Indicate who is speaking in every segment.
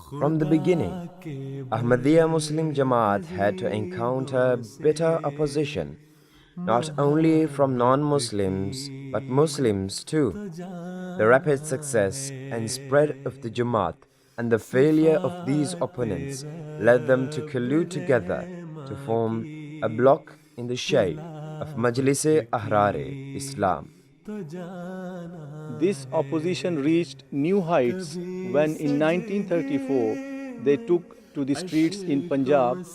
Speaker 1: From the beginning, Ahmadiyya Muslim Jamaat had to encounter bitter opposition, not only from non-Muslims but Muslims too. The rapid success and spread of the Jamaat and the failure of these opponents led them to collude together to form a bloc in the shape of Majlis-e Ahrar-e Islam.
Speaker 2: This opposition reached new heights when in 1934 they took to the streets in Punjab,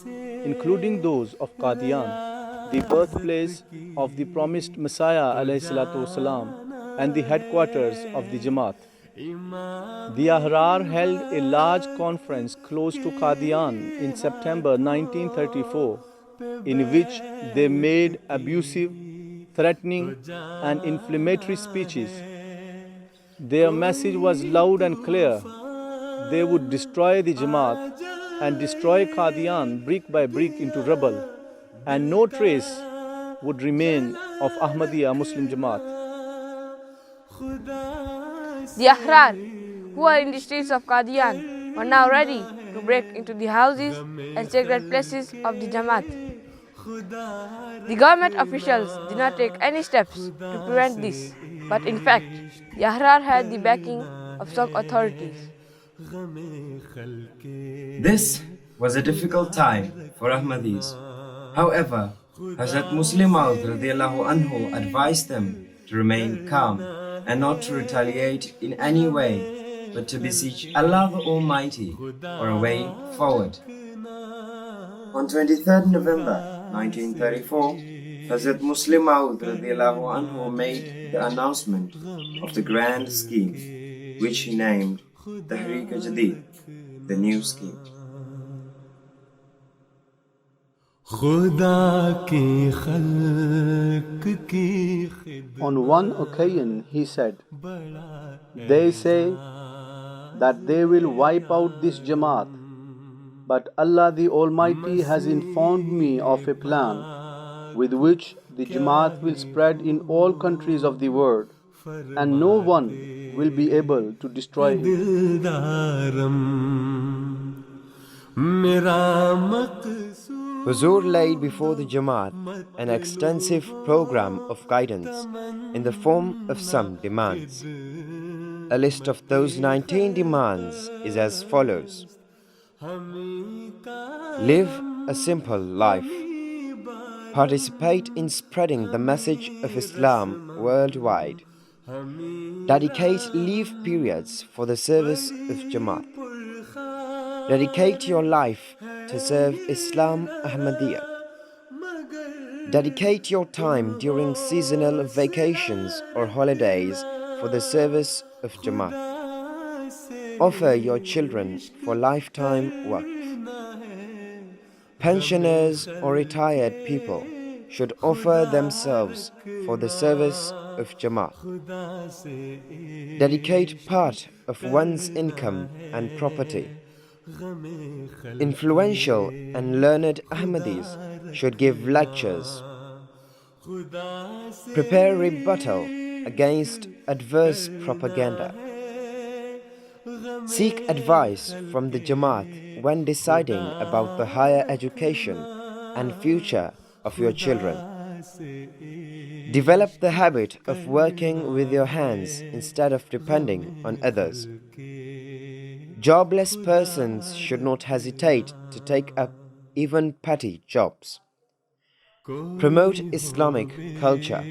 Speaker 2: including those of Qadian, the birthplace of the promised Messiah ﷺ, and the headquarters of the Jamaat. The Ahrar held a large conference close to Qadian in September 1934, in which they made abusive, threatening, and inflammatory speeches. Their message was loud and clear. They would destroy the Jamaat and destroy Qadian brick by brick into rubble, and no trace would remain of Ahmadiyya Muslim Jamaat.
Speaker 3: The Ahrar, who are in the streets of Qadian, were now ready to break into the houses and sacred places of the Jamaat. The government officials did not take any steps to prevent this, but in fact, the Ahrar had the backing of some authorities.
Speaker 1: This was a difficult time for Ahmadis. However, Hazrat Musleh Maud radiallahu anhu advised them to remain calm and not to retaliate in any way, but to beseech Allah the Almighty for a way forward. On 23rd November 1934, Hazrat Musleh Maud radiallahu anhu made the announcement of the grand scheme, which he named Tehrik Jadid, the new scheme.
Speaker 2: On one occasion he said, "They say that they will wipe out this Jamaat, but Allah the Almighty has informed me of a plan with which the Jamaat will spread in all countries of the world, and no one will be able to destroy it."
Speaker 1: Huzur laid before the Jamaat an extensive program of guidance in the form of some demands. A list of those 19 demands is as follows. Live a simple life. Participate in spreading the message of Islam worldwide. Dedicate leave periods for the service of Jamaat. Dedicate your life to serve Islam Ahmadiyya. Dedicate your time during seasonal vacations or holidays for the service of Jamaat. Offer your children for lifetime work. Pensioners or retired people should offer themselves for the service of Jamaat. Dedicate part of one's income and property. Influential and learned Ahmadis should give lectures. Prepare rebuttal against adverse propaganda. Seek advice from the Jamaat when deciding about the higher education and future of your children. Develop the habit of working with your hands instead of depending on others. Jobless persons should not hesitate to take up even petty jobs. Promote Islamic culture.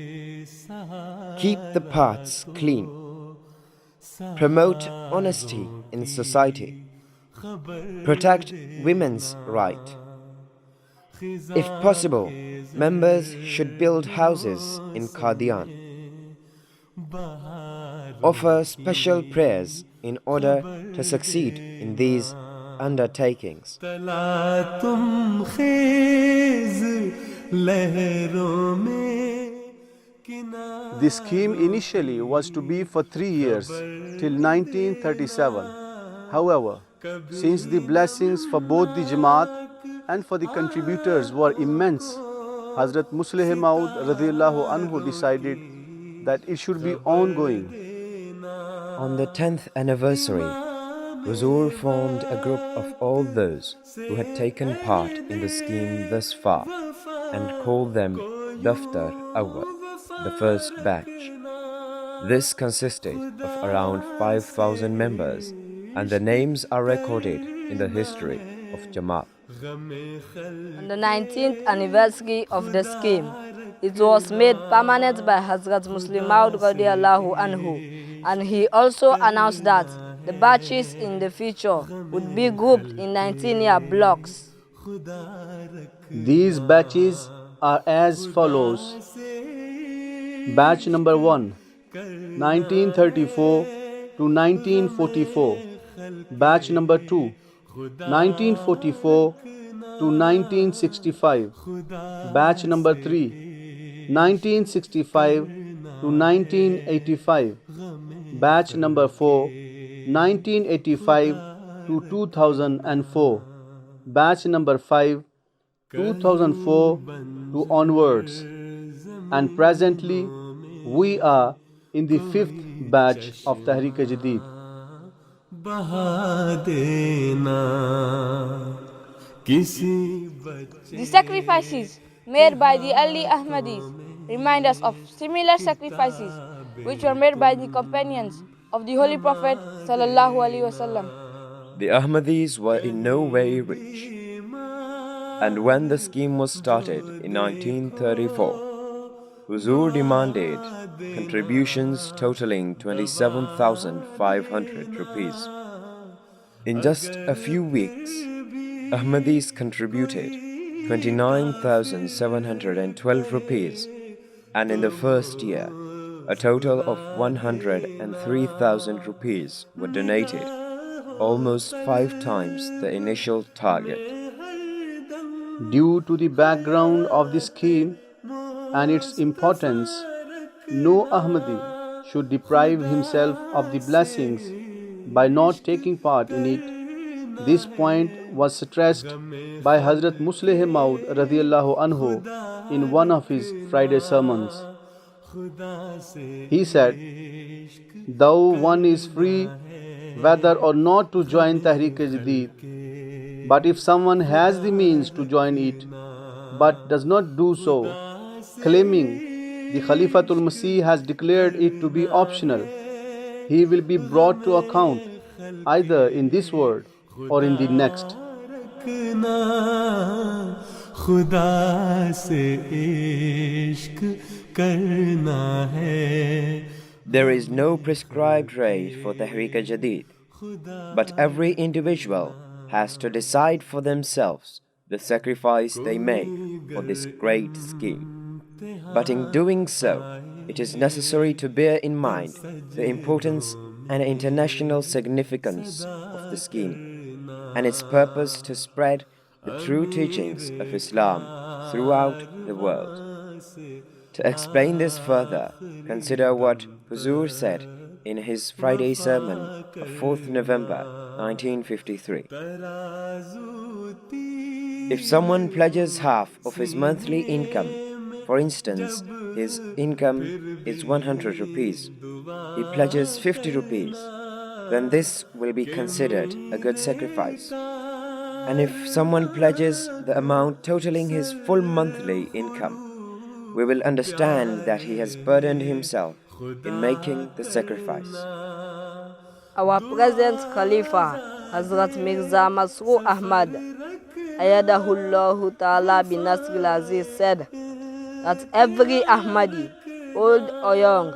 Speaker 1: Keep the paths clean. Promote honesty in society. Protect women's rights. If possible, members should build houses in Qadian. Offer special prayers in order to succeed in these undertakings.
Speaker 2: The scheme initially was to be for 3 years, till 1937. However, since the blessings for both the Jamaat and for the contributors were immense, Hazrat Musleh Maud radiallahu anhu decided that it should be ongoing.
Speaker 1: On the 10th anniversary, Huzur formed a group of all those who had taken part in the scheme thus far and called them Dafatar Awwal, the first batch. This consisted of around 5,000 members, and the names are recorded in the history of Jamaat.
Speaker 3: On the 19th anniversary of the scheme, it was made permanent by Hazrat Musleh 𝐷𝐸𝐴𝐤, and he also announced that the batches in the future would be grouped in 19-year blocks.
Speaker 2: These batches are as follows. Batch number 1, 1934 to 1944. Batch number 2, 1944 to 1965. Batch number 3, 1965 to 1985. Batch number 4, 1985 to 2004. Batch number 5, 2004 to onwards. And presently we are in the 5th batch of Tehrike Jadid.
Speaker 3: The sacrifices made by the early Ahmadis remind us of similar sacrifices which were made by the companions of the Holy Prophet ﷺ.
Speaker 1: The Ahmadis were in no way rich, and when the scheme was started in 1934, Huzur demanded contributions totaling 27,500 rupees. In just a few weeks, Ahmadis contributed 29,712 rupees, and in the first year, a total of 103,000 rupees were donated, almost 5 times the initial target.
Speaker 2: Due to the background of the scheme and its importance, no Ahmadi should deprive himself of the blessings by not taking part in it. This point was stressed by Hazrat Musleh 𝐷𝐸𝐴𝐤 in one of his Friday sermons. He said, "Though one is free whether or not to join Tehrike Jadid, but if someone has the means to join it but does not do so, claiming the Khalifatul Masih has declared it to be optional, he will be brought to account either in this world or in the next."
Speaker 1: There is no prescribed rate for Tehrike Jadid, but every individual has to decide for themselves the sacrifice they make for this great scheme. But in doing so, it is necessary to bear in mind the importance and international significance of the scheme and its purpose to spread the true teachings of Islam throughout the world. To explain this further, consider what Huzur said in his Friday sermon of 4th November 1953. If someone pledges half of his monthly income, for instance, his income is 100 rupees, he pledges 50 rupees, then this will be considered a good sacrifice. And if someone pledges the amount totaling his full monthly income, we will understand that he has burdened himself in making the sacrifice.
Speaker 3: Our present Khalifa, Hazrat Mirza Masroor Ahmad 𝐴𝐤𝐷𝐸𝐴𝐤 said that every Ahmadi, old or young,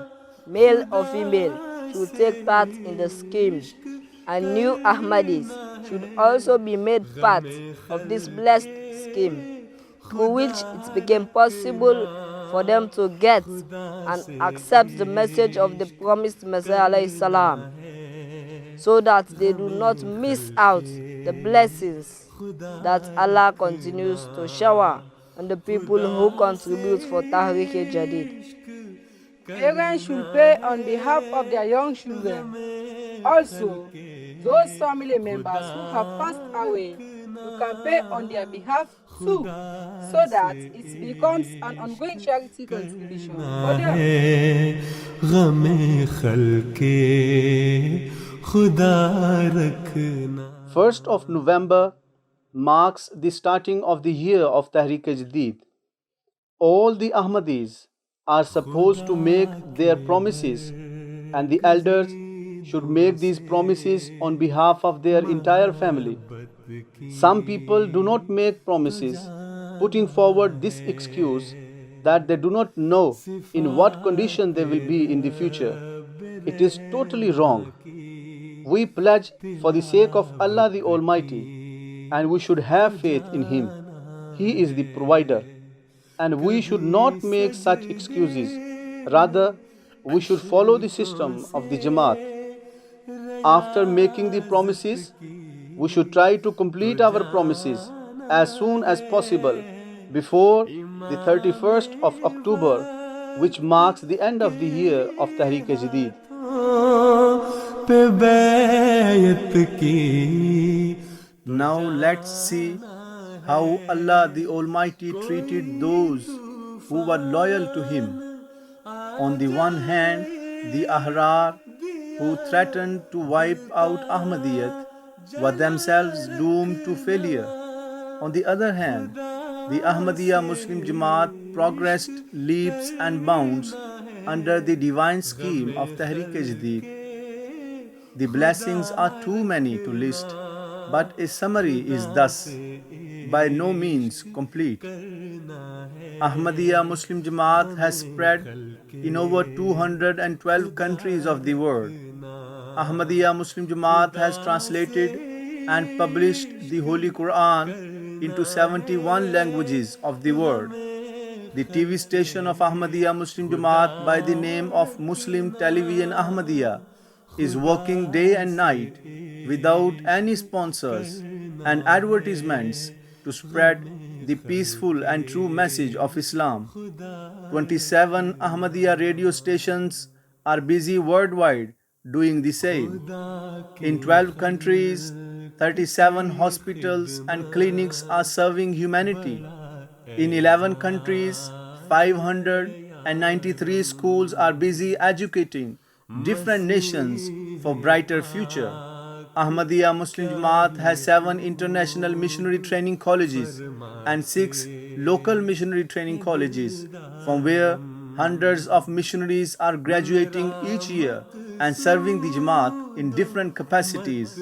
Speaker 3: male or female, should take part in the scheme, and new Ahmadis should also be made part of this blessed scheme, through which it became possible for them to get and accept the message of the promised Messiah ﷺ, so that they do not miss out the blessings that Allah continues to shower on the people who contribute for Tehrike Jadid.
Speaker 4: Parents should pay on behalf of their young children. Also, those family members who have passed away, you can pay on their behalf too, so that it becomes an ongoing charity contribution for them.
Speaker 2: 1st of November marks the starting of the year of Tehrik Jadid. All the Ahmadis are supposed to make their promises, and the elders should make these promises on behalf of their entire family. Some people do not make promises, putting forward this excuse that they do not know in what condition they will be in the future. It is totally wrong. We pledge for the sake of Allah the Almighty, and we should have faith in Him. He is the provider, and we should not make such excuses. Rather, we should follow the system of the Jamaat. After making the promises, we should try to complete our promises as soon as possible before the 31st of October, which marks the end of the year of Tehrik Jadid. Now let's see how Allah the Almighty treated those who were loyal to Him. On the one hand, the Ahrar who threatened to wipe out Ahmadiyyat were themselves doomed to failure. On the other hand, the Ahmadiyya Muslim Jamaat progressed leaps and bounds under the divine scheme of Tehrik Jadid. The blessings are too many to list, but a summary is thus: by no means complete. Ahmadiyya Muslim Jamaat has spread in over 212 countries of the world. Ahmadiyya Muslim Jamaat has translated and published the Holy Quran into 71 languages of the world. The TV station of Ahmadiyya Muslim Jamaat by the name of Muslim Television Ahmadiyya is working day and night without any sponsors and advertisements to spread the peaceful and true message of Islam. 27 Ahmadiyya radio stations are busy worldwide doing the same. In 12 countries, 37 hospitals and clinics are serving humanity. In 11 countries, 593 schools are busy educating different nations for brighter future. Ahmadiyya Muslim Jamaat has 7 international missionary training colleges and 6 local missionary training colleges, from where hundreds of missionaries are graduating each year and serving the Jamaat in different capacities.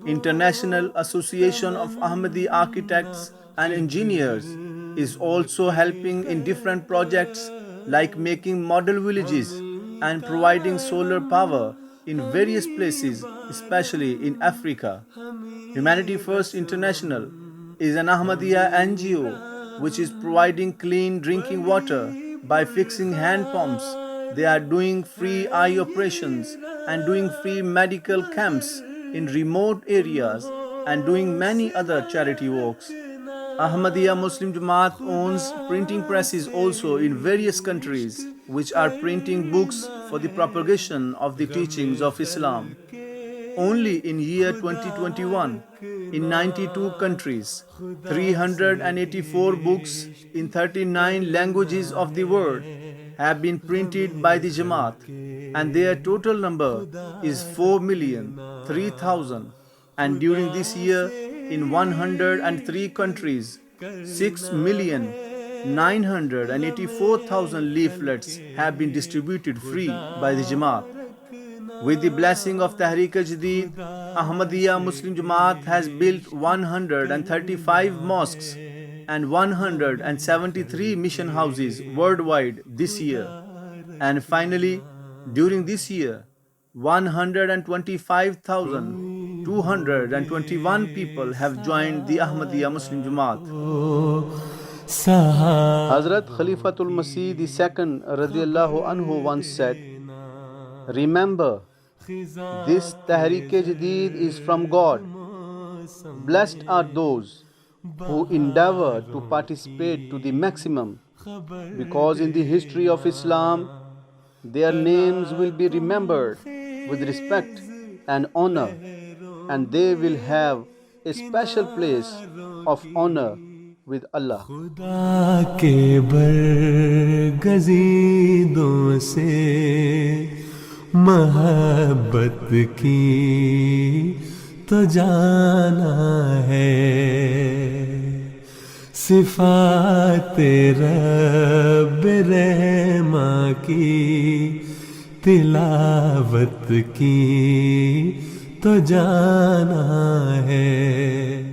Speaker 2: International Association of Ahmadi Architects and Engineers is also helping in different projects like making model villages and providing solar power in various places, especially in Africa. Humanity First International is an Ahmadiyya NGO which is providing clean drinking water by fixing hand pumps. They are doing free eye operations and doing free medical camps in remote areas and doing many other charity works. Ahmadiyya Muslim Jamaat owns printing presses also in various countries which are printing books for the propagation of the teachings of Islam. Only in year 2021, in 92 countries, 384 books in 39 languages of the world have been printed by the Jamaat, and their total number is 4,003,000. And during this year, in 103 countries, 6,984,000 leaflets have been distributed free by the Jamaat. With the blessing of Tehrik Jadid, Ahmadiyya Muslim Jamaat has built 135 mosques and 173 mission houses worldwide this year. And finally, during this year, 125,221 people have joined the Ahmadiyya Muslim Jamaat. Hazrat Khalifatul Masih II radiallahu anhu once said, "Remember, this Tehrik Jadid is from God. Blessed are those who endeavor to participate to the maximum, because in the history of Islam, their names will be remembered with respect and honor, and they will have a special place of honor with Allah." खुदा के बरगज़ीदों से
Speaker 5: मोहब्बत की तो जाना है, सिफ़ाते रब रहमा की तिलावत की तो जाना है।